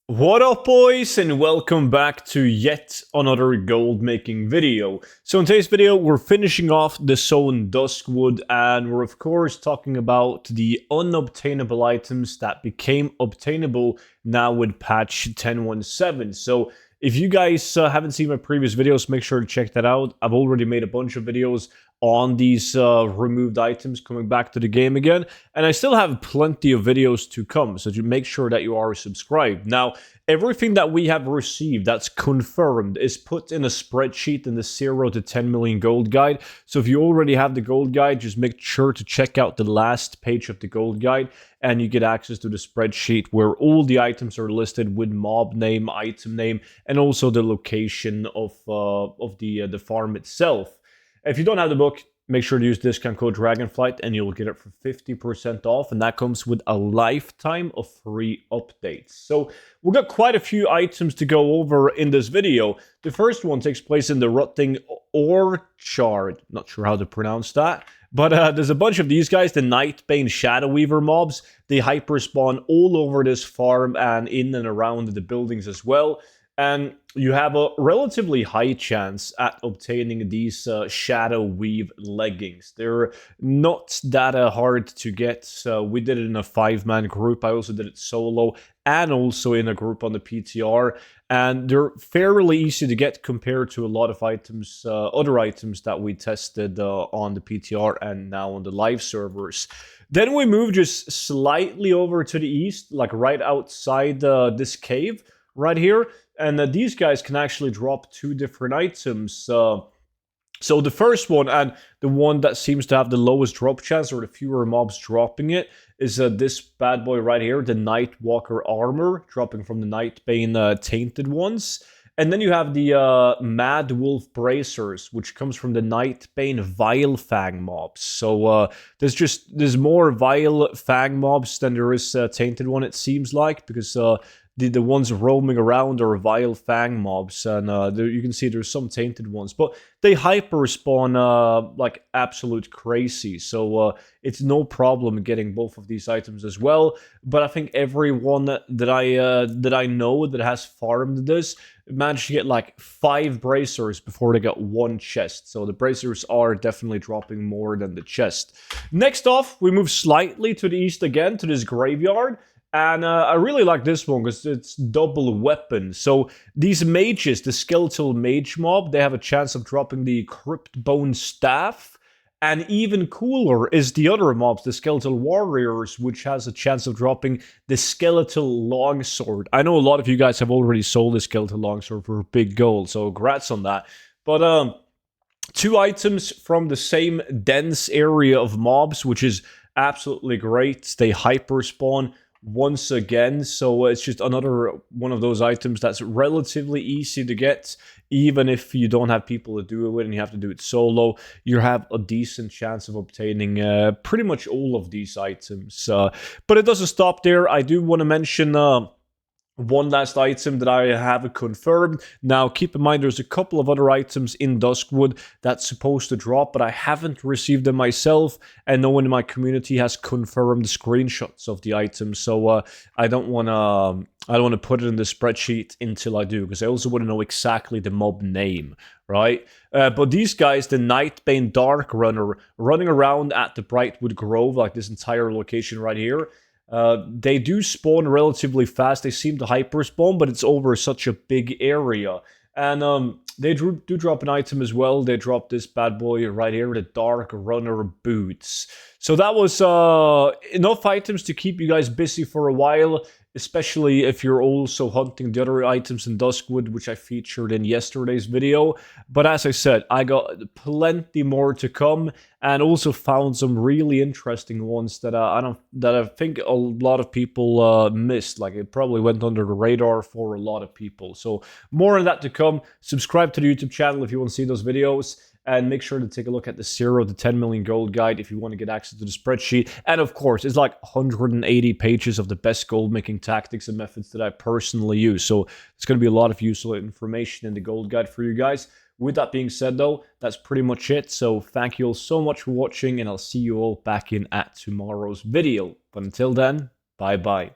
What up, boys, and welcome back to yet another gold making video. So in today's video, we're finishing off the Zone Duskwood, and we're of course talking about the unobtainable items that became obtainable now with patch 10.17. So if you guys haven't seen my previous videos, make sure to check that out. I've already made a bunch of videos on these removed items coming back to the game again, and I still have plenty of videos to come, so you make sure that you are subscribed. Now, everything that we have received that's confirmed is put in a spreadsheet in the 0 to 10 million gold guide. So if you already have the gold guide, just make sure to check out the last page of the gold guide, and you get access to the spreadsheet where all the items are listed with mob name, item name, and also the location of the farm itself. If you don't have the book, make sure to use discount code DRAGONFLIGHT and you'll get it for 50% off, and that comes with a lifetime of free updates. So we've got quite a few items to go over in this video. The first one takes place in the Rotting Orchard. Not sure how to pronounce that. But there's a bunch of these guys, the Nightbane Shadow Weaver mobs. They hyperspawn all over this farm and in and around the buildings as well. And you have a relatively high chance at obtaining these Shadow Weave leggings. They're not that hard to get. So we did it in a 5-man group. I also did it solo and also in a group on the PTR. And they're fairly easy to get compared to a lot of items, other items that we tested on the PTR and now on the live servers. Then we move just slightly over to the east, like right outside this cave right here. And these guys can actually drop two different items. So the first one, and the one that seems to have the lowest drop chance, or the fewer mobs dropping it, is this bad boy right here, the Nightwalker armor, dropping from the Nightbane Tainted ones. And then you have the Mad Wolf Bracers, which comes from the Nightbane Vile Fang mobs. So there's more Vile Fang mobs than there is Tainted one, it seems like, because the ones roaming around are Vile Fang mobs, and you can see there's some Tainted ones, but they hyper spawn like absolute crazy, so it's no problem getting both of these items as well. But I think everyone that I know that has farmed this managed to get like 5 bracers before they got 1 chest, so the bracers are definitely dropping more than the chest. Next off, we move slightly to the east again, to this graveyard. And I really like this one because it's double weapon. So these mages, the skeletal mage mob, they have a chance of dropping the crypt bone staff. And even cooler is the other mobs, the skeletal warriors, which has a chance of dropping the skeletal longsword. I know a lot of you guys have already sold the skeletal longsword for big gold, so congrats on that. But 2 items from the same dense area of mobs, which is absolutely great. They hyper spawn once again, so it's just another one of those items that's relatively easy to get. Even if you don't have people to do it with and you have to do it solo, you have a decent chance of obtaining pretty much all of these items. But it doesn't stop there. I do want to mention one last item that I have confirmed. Now, keep in mind, there's a couple of other items in Duskwood that's supposed to drop, but I haven't received them myself, and no one in my community has confirmed screenshots of the items. So I don't want to put it in the spreadsheet until I do, because I also want to know exactly the mob name, right? But these guys, the Nightbane Dark Runner, running around at the Brightwood Grove, like this entire location right here. They do spawn relatively fast. They seem to hyper spawn, but it's over such a big area. And they do drop an item as well. They drop this bad boy right here, the Dark Runner Boots. So that was enough items to keep you guys busy for a while, especially if you're also hunting the other items in Duskwood, which I featured in yesterday's video. But as I said, I got plenty more to come, and also found some really interesting ones that I think a lot of people missed. Like, it probably went under the radar for a lot of people. So more on that to come. Subscribe to the YouTube channel if you want to see those videos. And make sure to take a look at the 0 to 10 million gold guide if you want to get access to the spreadsheet. And of course, it's like 180 pages of the best gold making tactics and methods that I personally use. So it's going to be a lot of useful information in the gold guide for you guys. With that being said, though, that's pretty much it. So thank you all so much for watching, and I'll see you all back in at tomorrow's video. But until then, bye-bye.